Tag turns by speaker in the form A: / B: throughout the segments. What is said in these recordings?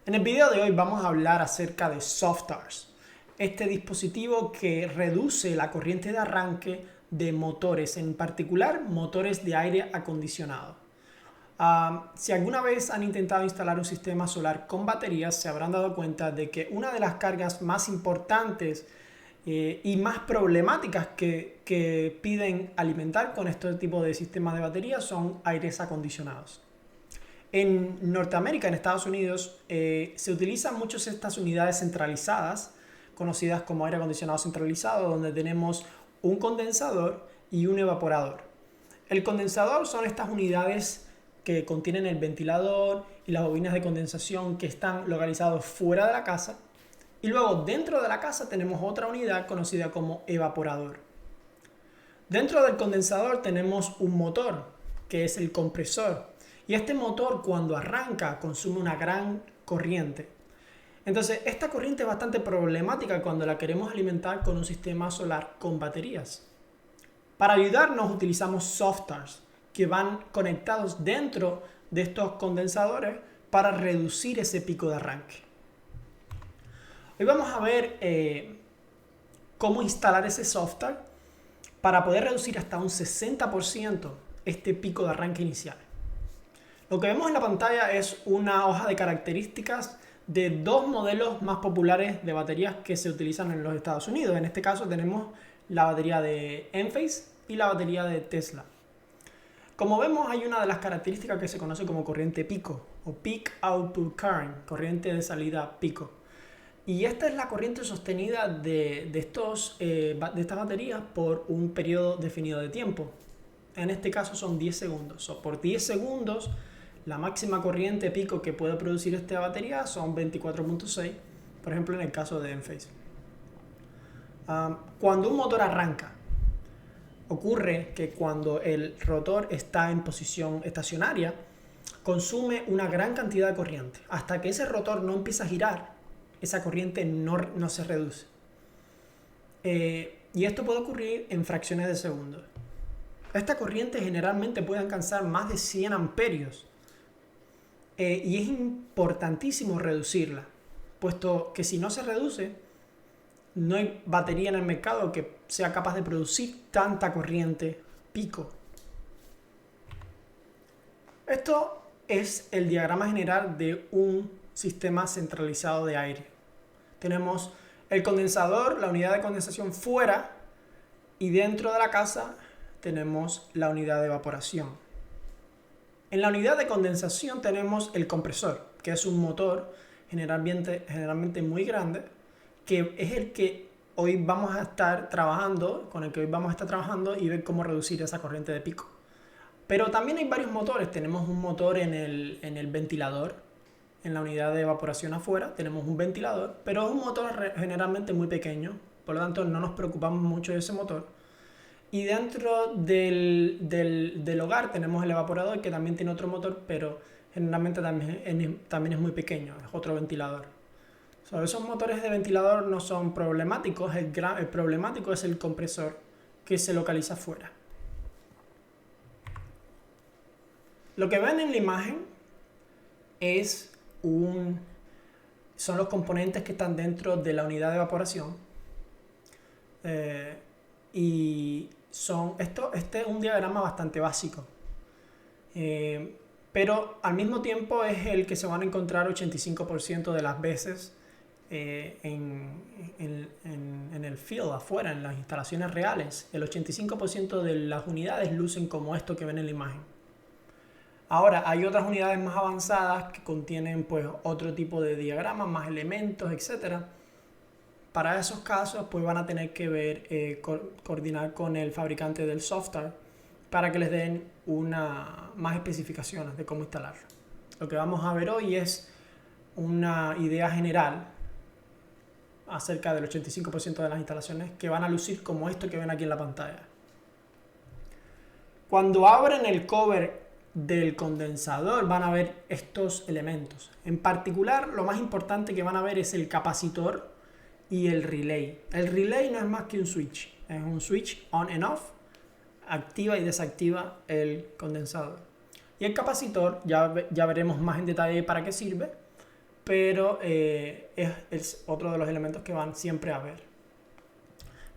A: En el video de hoy vamos a hablar acerca de Softars, este dispositivo que reduce la corriente de arranque de motores, en particular motores de aire acondicionado. Si alguna vez han intentado instalar un sistema solar con baterías, se habrán dado cuenta de que una de las cargas más importantes y más problemáticas que piden alimentar con este tipo de sistemas de baterías son aires acondicionados. En Norteamérica, en Estados Unidos, se utilizan mucho estas unidades centralizadas, conocidas como aire acondicionado centralizado, donde tenemos un condensador y un evaporador. El condensador son estas unidades que contienen el ventilador y las bobinas de condensación que están localizados fuera de la casa. Y luego dentro de la casa tenemos otra unidad conocida como evaporador. Dentro del condensador tenemos un motor, que es el compresor. Y este motor cuando arranca consume una gran corriente. Entonces esta corriente es bastante problemática cuando la queremos alimentar con un sistema solar con baterías. Para ayudarnos utilizamos Softars que van conectados dentro de estos condensadores para reducir ese pico de arranque. Hoy vamos a ver cómo instalar ese Softar para poder reducir hasta un 60% este pico de arranque inicial. Lo que vemos en la pantalla es una hoja de características de dos modelos más populares de baterías que se utilizan en los Estados Unidos. En este caso tenemos la batería de Enphase y la batería de Tesla. Como vemos, hay una de las características que se conoce como corriente pico o Peak Output Current, corriente de salida pico. Y esta es la corriente sostenida de estas baterías por un periodo definido de tiempo. En este caso son 10 segundos. Por 10 segundos, la máxima corriente pico que puede producir esta batería son 24.6, por ejemplo en el caso de Enphase. Cuando un motor arranca, ocurre que cuando el rotor está en posición estacionaria, consume una gran cantidad de corriente. Hasta que ese rotor no empieza a girar, esa corriente no se reduce. Y esto puede ocurrir en fracciones de segundos. Esta corriente generalmente puede alcanzar más de 100 amperios. Y es importantísimo reducirla, puesto que si no se reduce, no hay batería en el mercado que sea capaz de producir tanta corriente pico. Esto es el diagrama general de un sistema centralizado de aire. Tenemos el condensador, la unidad de condensación fuera, y dentro de la casa tenemos la unidad de evaporación. En la unidad de condensación tenemos el compresor, que es un motor generalmente muy grande, que es el que hoy vamos a estar trabajando, con el que hoy vamos a estar trabajando y ver cómo reducir esa corriente de pico. Pero también hay varios motores. Tenemos un motor en el ventilador, en la unidad de evaporación afuera, tenemos un ventilador, pero es un motor generalmente muy pequeño, por lo tanto no nos preocupamos mucho de ese motor. Y dentro del hogar tenemos el evaporador, que también tiene otro motor, pero generalmente también es muy pequeño, es otro ventilador. Esos motores de ventilador no son problemáticos, el problemático es el compresor que se localiza fuera. Lo que ven en la imagen son los componentes que están dentro de la unidad de evaporación. Este es un diagrama bastante básico, pero al mismo tiempo es el que se van a encontrar 85% de las veces en el field, afuera, en las instalaciones reales. El 85% de las unidades lucen como esto que ven en la imagen. Ahora, hay otras unidades más avanzadas que contienen pues otro tipo de diagramas, más elementos, etc. Para esos casos pues van a tener que ver, coordinar con el fabricante del software para que les den más especificaciones de cómo instalarlo. Lo que vamos a ver hoy es una idea general acerca del 85% de las instalaciones que van a lucir como esto que ven aquí en la pantalla. Cuando abren el cover del condensador van a ver estos elementos. En particular, lo más importante que van a ver es el capacitor y el relay. El relay no es más que un switch. Es un switch on and off. Activa y desactiva el condensador. Y el capacitor, ya veremos más en detalle para qué sirve, pero es otro de los elementos que van siempre a ver.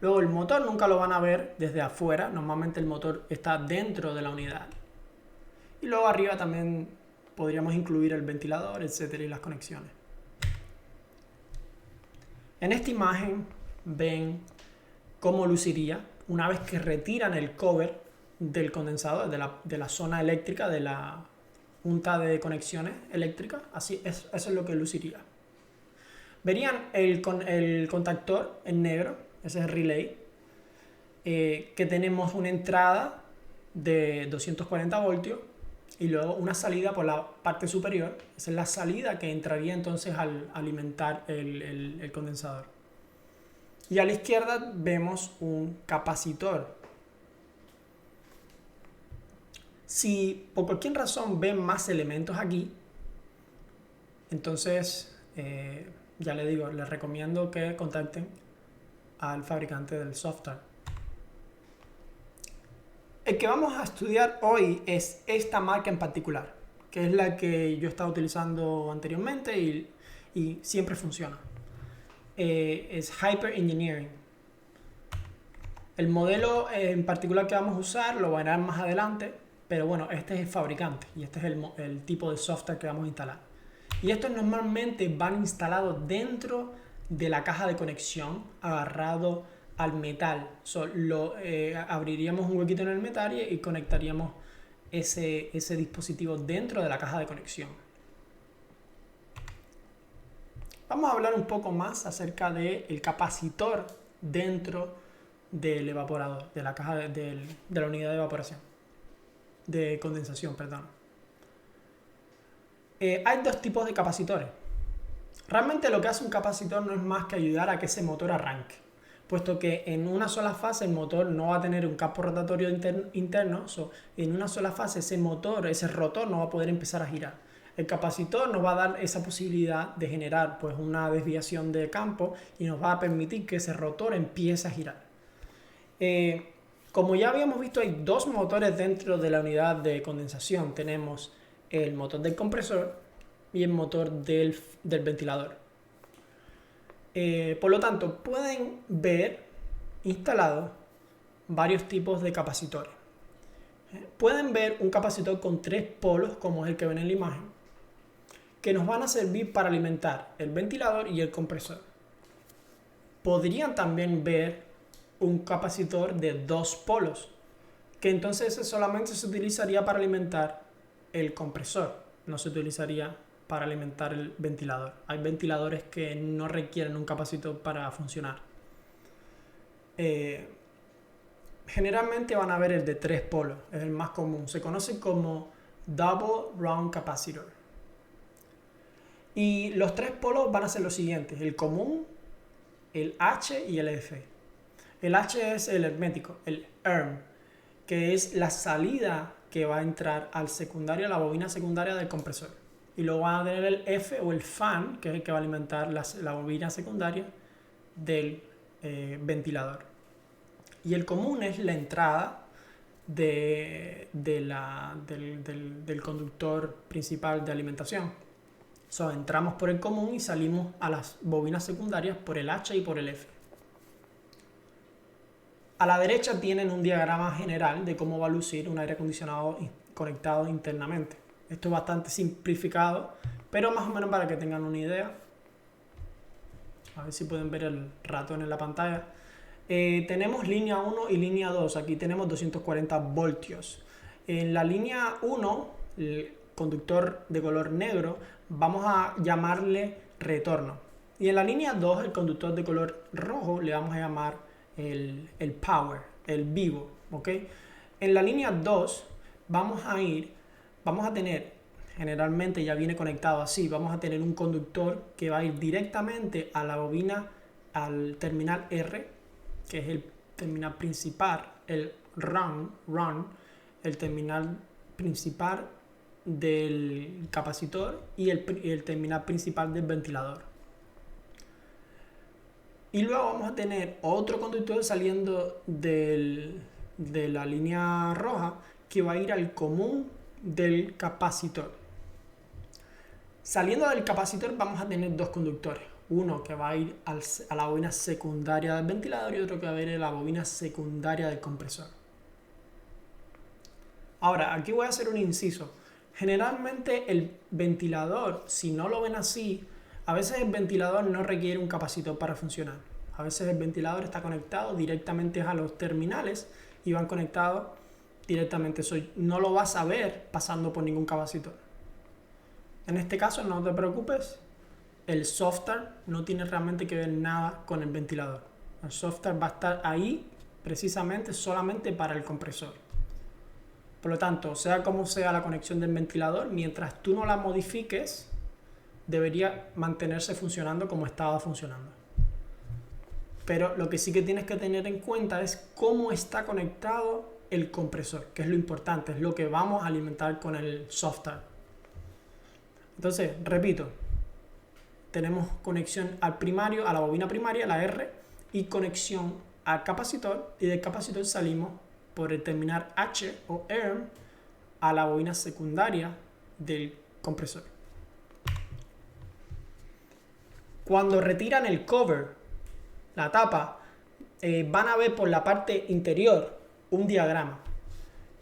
A: Luego el motor nunca lo van a ver desde afuera, normalmente el motor está dentro de la unidad. Y luego arriba también podríamos incluir el ventilador, etcétera, y las conexiones. En esta imagen ven cómo luciría una vez que retiran el cover del condensador, de la zona eléctrica, de la junta de conexiones eléctricas. Así eso es lo que luciría. Verían el contactor en negro, ese es el relay, que tenemos una entrada de 240 voltios y luego una salida por la parte superior. Esa es la salida que entraría entonces al alimentar el condensador. Y a la izquierda vemos un capacitor. Si por cualquier razón ven más elementos aquí, entonces ya les digo, les recomiendo que contacten al fabricante del software. El que vamos a estudiar hoy es esta marca en particular, que es la que yo estaba utilizando anteriormente y siempre funciona. Es Hyper Engineering. El modelo en particular que vamos a usar lo verán más adelante, pero bueno, este es el fabricante y este es el tipo de software que vamos a instalar. Y estos normalmente van instalados dentro de la caja de conexión, agarrado al metal. Abriríamos un huequito en el metal y conectaríamos ese dispositivo dentro de la caja de conexión. Vamos a hablar un poco más acerca del capacitor dentro del evaporador, de la caja de la unidad de evaporación, de condensación, perdón. Hay dos tipos de capacitores. Realmente lo que hace un capacitor no es más que ayudar a que ese motor arranque, puesto que en una sola fase el motor no va a tener un campo rotatorio interno, en una sola fase ese motor, ese rotor no va a poder empezar a girar. El capacitor nos va a dar esa posibilidad de generar pues una desviación de campo y nos va a permitir que ese rotor empiece a girar. Como ya habíamos visto, hay dos motores dentro de la unidad de condensación. Tenemos el motor del compresor y el motor del ventilador. Por lo tanto, pueden ver instalados varios tipos de capacitores. Pueden ver un capacitor con 3 polos, como es el que ven en la imagen, que nos van a servir para alimentar el ventilador y el compresor. Podrían también ver un capacitor de 2 polos, que entonces solamente se utilizaría para alimentar el compresor, no se utilizaría para alimentar el ventilador. Hay ventiladores que no requieren un capacitor para funcionar. Generalmente van a ver el de 3 polos, es el más común, se conoce como Double Round Capacitor. Y los 3 polos van a ser los siguientes: el común, el H y el F. El H es el hermético, el ERM, que es la salida que va a entrar al secundario, a la bobina secundaria del compresor. Y luego van a tener el F o el fan, que es el que va a alimentar la bobina secundaria del ventilador. Y el común es la entrada del conductor principal de alimentación. Entramos por el común y salimos a las bobinas secundarias por el H y por el F. A la derecha tienen un diagrama general de cómo va a lucir un aire acondicionado conectado internamente. Esto es bastante simplificado, pero más o menos para que tengan una idea. A ver si pueden ver el ratón en la pantalla. Tenemos línea 1 y línea 2. Aquí tenemos 240 voltios. En la línea 1, el conductor de color negro, vamos a llamarle retorno. Y en la línea 2, el conductor de color rojo, le vamos a llamar el power, el vivo. ¿Okay? En la línea 2 vamos a tener, generalmente ya viene conectado así, vamos a tener un conductor que va a ir directamente a la bobina, al terminal R, que es el terminal principal, el run, el terminal principal del capacitor y el terminal principal del ventilador. Y luego vamos a tener otro conductor saliendo de la línea roja que va a ir al común del capacitor. Saliendo del capacitor vamos a tener dos conductores. Uno que va a ir a la bobina secundaria del ventilador y otro que va a ir a la bobina secundaria del compresor. Ahora, aquí voy a hacer un inciso. Generalmente el ventilador, si no lo ven así, a veces el ventilador no requiere un capacitor para funcionar. A veces el ventilador está conectado directamente a los terminales y van conectados directamente. No lo vas a ver pasando por ningún capacitor. En este caso no te preocupes, el software no tiene realmente que ver nada con el ventilador. El software va a estar ahí precisamente solamente para el compresor. Por lo tanto, sea como sea la conexión del ventilador, mientras tú no la modifiques, debería mantenerse funcionando como estaba funcionando. Pero lo que sí que tienes que tener en cuenta es cómo está conectado el compresor, que es lo importante, es lo que vamos a alimentar con el software. Entonces, repito, tenemos conexión al primario, a la bobina primaria, la R, y conexión al capacitor, y del capacitor salimos por el terminal H o ERM a la bobina secundaria del compresor. Cuando retiran el cover, la tapa, van a ver por la parte interior un diagrama.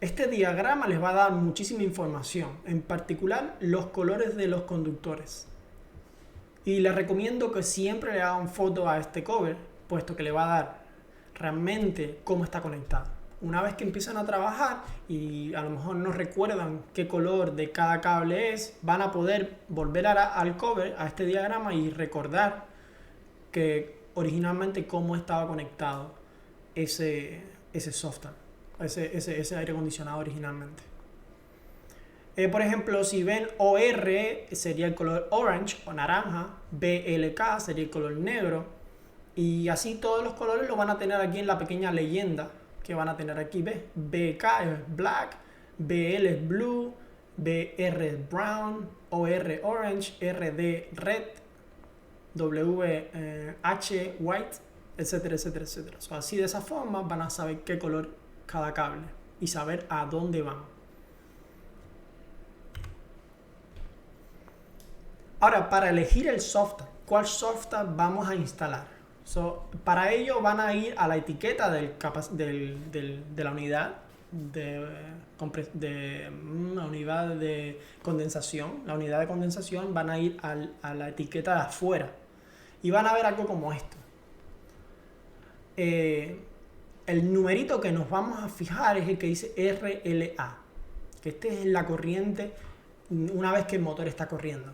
A: Este diagrama les va a dar muchísima información, en particular los colores de los conductores. Y les recomiendo que siempre le hagan foto a este cover, puesto que le va a dar realmente cómo está conectado. Una vez que empiezan a trabajar y a lo mejor no recuerdan qué color de cada cable es, van a poder volver al cover, a este diagrama, y recordar que originalmente cómo estaba conectado ese software, ese aire acondicionado originalmente. Por ejemplo, si ven OR sería el color orange o naranja, BLK sería el color negro, y así todos los colores lo van a tener aquí en la pequeña leyenda que van a tener aquí. ¿Ves? BK es black, BL es blue, BR es brown, OR orange, RD red, WH white, etcétera, etcétera, etcétera. Así de esa forma van a saber qué color cada cable y saber a dónde van. Ahora, para elegir el software, ¿cuál software vamos a instalar? Para ello van a ir a la etiqueta de la unidad de condensación. La unidad de condensación van a ir a la etiqueta de afuera y van a ver algo como esto. El numerito que nos vamos a fijar es el que dice RLA, que este es la corriente una vez que el motor está corriendo,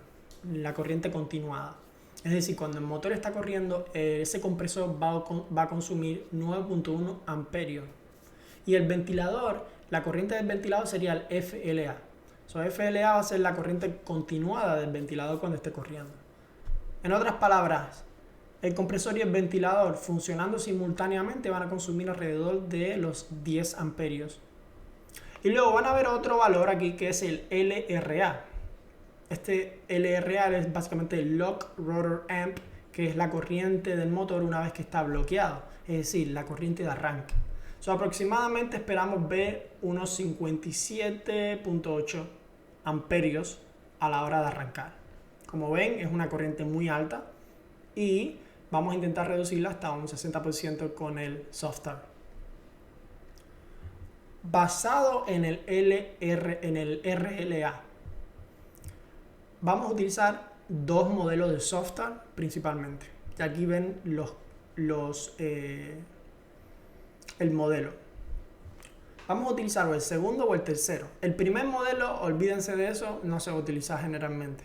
A: la corriente continuada. Es decir, cuando el motor está corriendo, ese compresor va a consumir 9.1 amperios. Y el ventilador, la corriente del ventilador sería el FLA. FLA va a ser la corriente continuada del ventilador cuando esté corriendo. En otras palabras, el compresor y el ventilador funcionando simultáneamente van a consumir alrededor de los 10 amperios. Y luego van a ver otro valor aquí que es el LRA. Este LRA es básicamente el Lock Rotor Amp, que es la corriente del motor una vez que está bloqueado, es decir, la corriente de arranque. Aproximadamente esperamos ver unos 57.8 amperios a la hora de arrancar. Como ven, es una corriente muy alta y vamos a intentar reducirla hasta un 60% con el software. Basado en el RLA, vamos a utilizar dos modelos de software principalmente. Y aquí ven el modelo. Vamos a utilizar o el segundo o el tercero. El primer modelo, olvídense de eso, no se va a utilizar generalmente.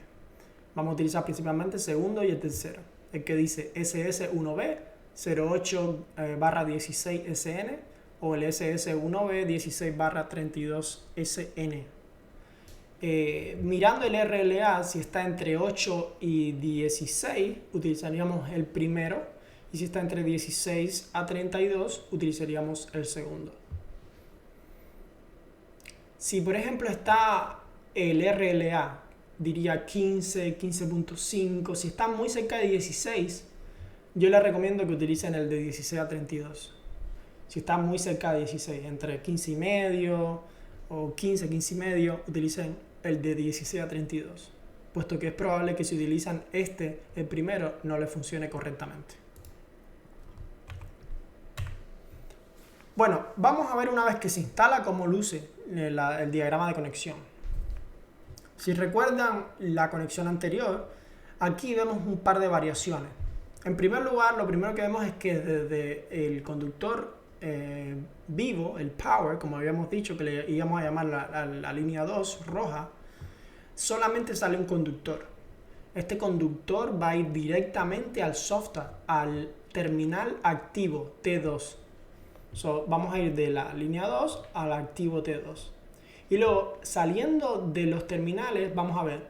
A: Vamos a utilizar principalmente el segundo y el tercero. El que dice SS1B 08/16SN o el SS1B 16/32SN. Mirando el RLA, si está entre 8 y 16, utilizaríamos el primero, y si está entre 16 a 32, utilizaríamos el segundo. Si por ejemplo está el RLA, diría 15, 15.5, si está muy cerca de 16, yo les recomiendo que utilicen el de 16 a 32. Si está muy cerca de 16, entre 15 y medio o 15, 15 y medio, utilicen el de 16 a 32. puesto que es probable que si utilizan el primero, no le funcione correctamente. Bueno, vamos a ver una vez que se instala cómo luce el diagrama de conexión. Si recuerdan la conexión anterior, aquí vemos un par de variaciones. En primer lugar, lo primero que vemos es que desde el conductor vivo, el power, como habíamos dicho que le íbamos a llamar la línea 2, roja, solamente sale un conductor. Este conductor va a ir directamente al software, al terminal activo T2. Vamos a ir de la línea 2 al activo T2. Y luego, saliendo de los terminales, vamos a ver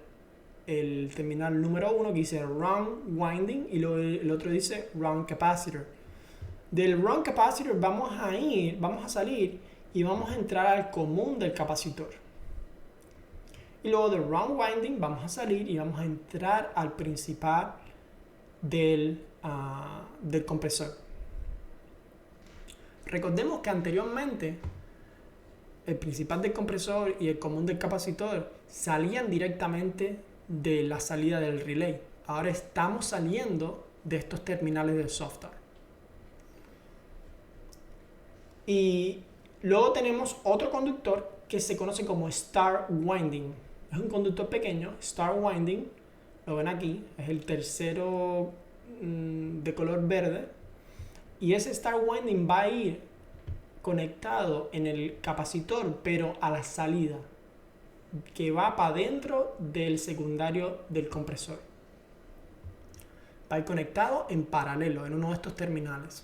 A: el terminal número 1 que dice Run Winding y luego el otro dice Run Capacitor. Del Run Capacitor vamos a salir y vamos a entrar al común del capacitor. Y luego del Run Winding vamos a salir y vamos a entrar al principal del compresor. Recordemos que anteriormente el principal del compresor y el común del capacitor salían directamente de la salida del relay. Ahora estamos saliendo de estos terminales del software. Y luego tenemos otro conductor que se conoce como Star Winding. Es un conductor pequeño, Star Winding, lo ven aquí, es el tercero de color verde. Y ese Star Winding va a ir conectado en el capacitor, pero a la salida, que va para dentro del secundario del compresor. Va a ir conectado en paralelo en uno de estos terminales.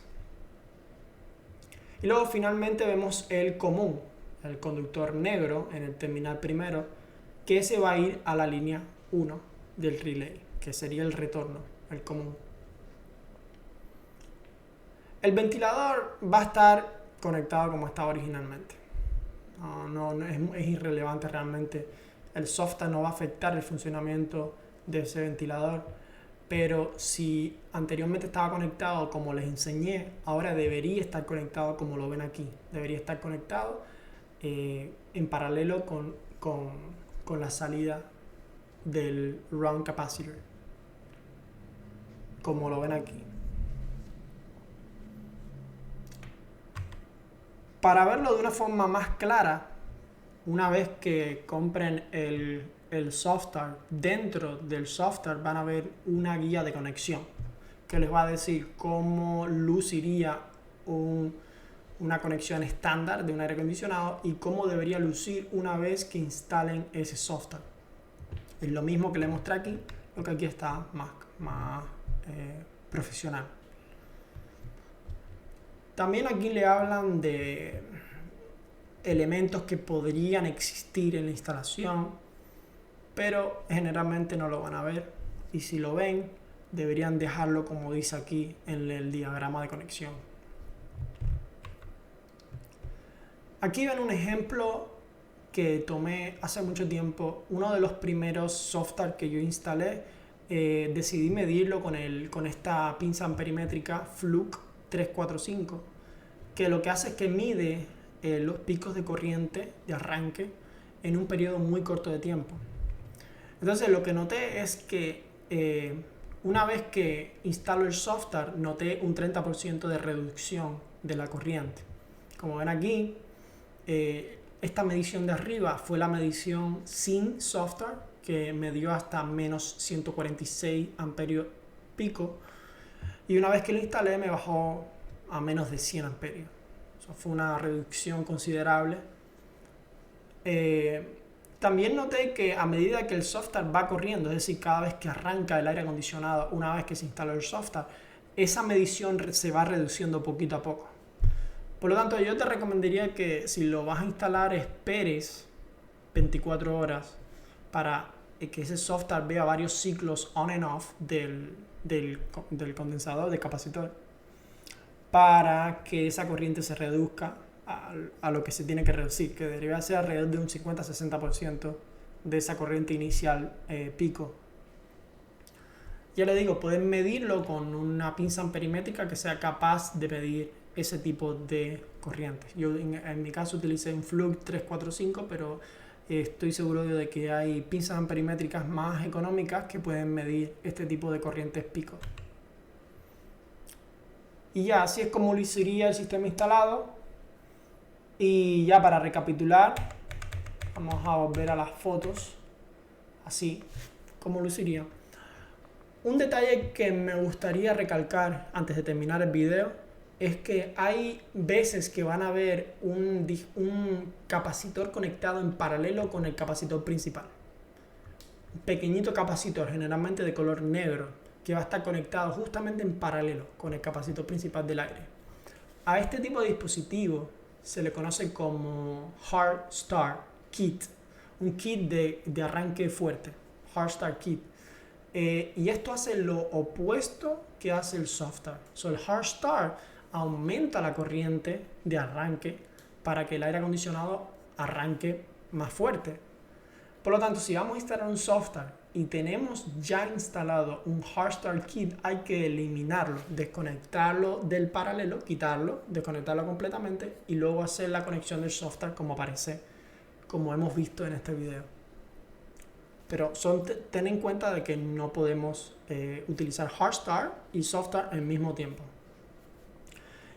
A: Y luego finalmente vemos el común, el conductor negro en el terminal primero, que se va a ir a la línea 1 del relay, que sería el retorno, el común. El ventilador va a estar conectado como estaba originalmente. Es irrelevante realmente. El software no va a afectar el funcionamiento de ese ventilador, pero si anteriormente estaba conectado como les enseñé, ahora debería estar conectado como lo ven aquí. Debería estar conectado en paralelo con la salida del Run Capacitor, como lo ven aquí. Para verlo de una forma más clara, una vez que compren el software, dentro del software van a ver una guía de conexión que les va a decir cómo luciría una conexión estándar de un aire acondicionado y cómo debería lucir una vez que instalen ese software. Es lo mismo que les mostré aquí, lo que aquí está más profesional. También aquí le hablan de elementos que podrían existir en la instalación, pero generalmente no lo van a ver. Y si lo ven, deberían dejarlo como dice aquí en el diagrama de conexión. Aquí ven un ejemplo que tomé hace mucho tiempo. Uno de los primeros software que yo instalé, decidí medirlo con esta pinza amperimétrica Fluke 345, que lo que hace es que mide los picos de corriente de arranque en un periodo muy corto de tiempo. Entonces lo que noté es que una vez que instalo el software, noté un 30% de reducción de la corriente. Como ven aquí, esta medición de arriba fue la medición sin software, que me dio hasta menos 146 amperios pico. Y una vez que lo instalé me bajó a menos de 100 amperios. Eso fue una reducción considerable. También noté que a medida que el software va corriendo, es decir, cada vez que arranca el aire acondicionado, una vez que se instaló el software, esa medición se va reduciendo poquito a poco. Por lo tanto, yo te recomendaría que si lo vas a instalar, esperes 24 horas para que ese software vea varios ciclos on and off del condensador, del capacitor, para que esa corriente se reduzca a lo que se tiene que reducir, que debería ser alrededor de un 50-60% de esa corriente inicial pico. Ya le digo, pueden medirlo con una pinza amperimétrica que sea capaz de medir ese tipo de corrientes. Yo en mi caso utilicé un Fluke 345, pero Estoy seguro de que hay pinzas amperimétricas más económicas que pueden medir este tipo de corrientes pico. Y ya, así es como luciría el sistema instalado. Y ya para recapitular, vamos a volver a las fotos. Así como luciría. Un detalle que me gustaría recalcar antes de terminar el video es que hay veces que van a ver un capacitor conectado en paralelo con el capacitor principal. Un pequeñito capacitor, generalmente de color negro, que va a estar conectado justamente en paralelo con el capacitor principal del aire. A este tipo de dispositivo se le conoce como Hard Start Kit, un kit de arranque fuerte, Hard Start Kit. Y esto hace lo opuesto que hace el Soft Start. El Hard Start aumenta la corriente de arranque para que el aire acondicionado arranque más fuerte. Por lo tanto, si vamos a instalar un Soft Start y tenemos ya instalado un Hard Start Kit, hay que eliminarlo, desconectarlo del paralelo, quitarlo, desconectarlo completamente y luego hacer la conexión del Soft Start como aparece, como hemos visto en este video. Pero ten en cuenta de que no podemos utilizar Hard Start y Soft Start al mismo tiempo.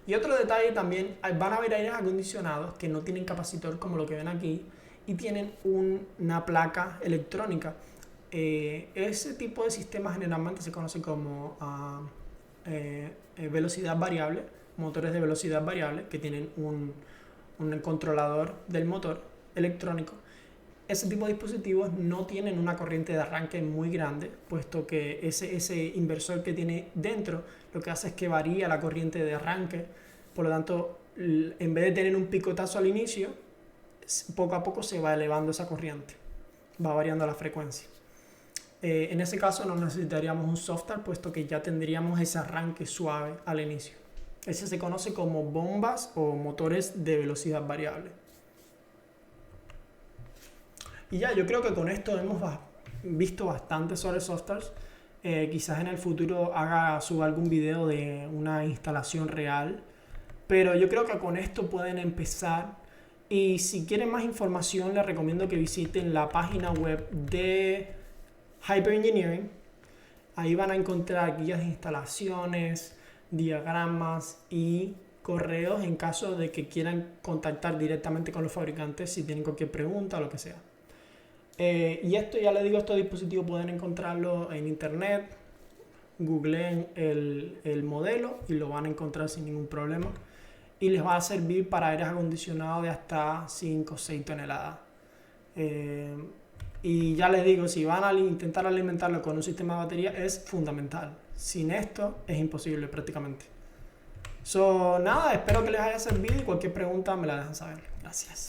A: Y otro detalle también, van a haber aires acondicionados que no tienen capacitor como lo que ven aquí y tienen una placa electrónica. Ese tipo de sistemas generalmente se conoce como velocidad variable, motores de velocidad variable que tienen un controlador del motor electrónico. Ese tipo de dispositivos no tienen una corriente de arranque muy grande, puesto que ese inversor que tiene dentro lo que hace es que varía la corriente de arranque. Por lo tanto, en vez de tener un picotazo al inicio, poco a poco se va elevando esa corriente, va variando la frecuencia. En ese caso no necesitaríamos un Soft Start, puesto que ya tendríamos ese arranque suave al inicio. Ese se conoce como bombas o motores de velocidad variable. Y ya, yo creo que con esto hemos visto bastante sobre Soft Starts. Quizás en el futuro suba algún video de una instalación real. Pero yo creo que con esto pueden empezar. Y si quieren más información, les recomiendo que visiten la página web de Hyper Engineering. Ahí van a encontrar guías de instalaciones, diagramas y correos en caso de que quieran contactar directamente con los fabricantes si tienen cualquier pregunta o lo que sea. Y esto, ya les digo, estos dispositivos pueden encontrarlo en internet, googleen el modelo y lo van a encontrar sin ningún problema. Y les va a servir para aires acondicionados de hasta 5 o 6 toneladas. Y ya les digo, si van a intentar alimentarlo con un sistema de batería es fundamental. Sin esto es imposible prácticamente. Nada, espero que les haya servido y cualquier pregunta me la dejan saber. Gracias.